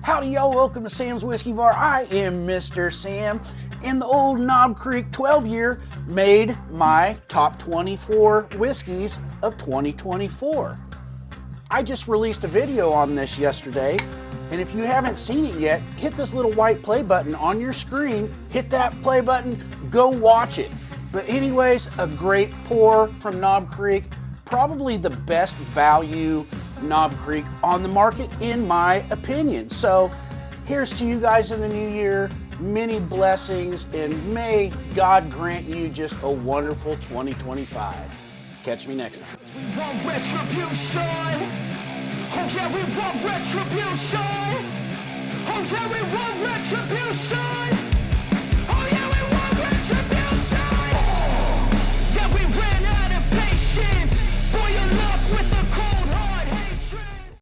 Howdy y'all, welcome to Sam's Whiskey Bar. I am Mr. Sam, and the old Knob Creek 12 year made my top 24 whiskeys of 2024. I just released a video on this yesterday, and if you haven't seen it yet, hit this little white play button on your screen, hit that play button, go watch it. But anyways, a great pour from Knob Creek, probably the best value Knob Creek on the market in my opinion. So here's to you guys in the new year, many blessings, and may God grant you just a wonderful 2025. Catch me next time. We want retribution. Oh yeah, we want retribution. Oh yeah, we want retribution.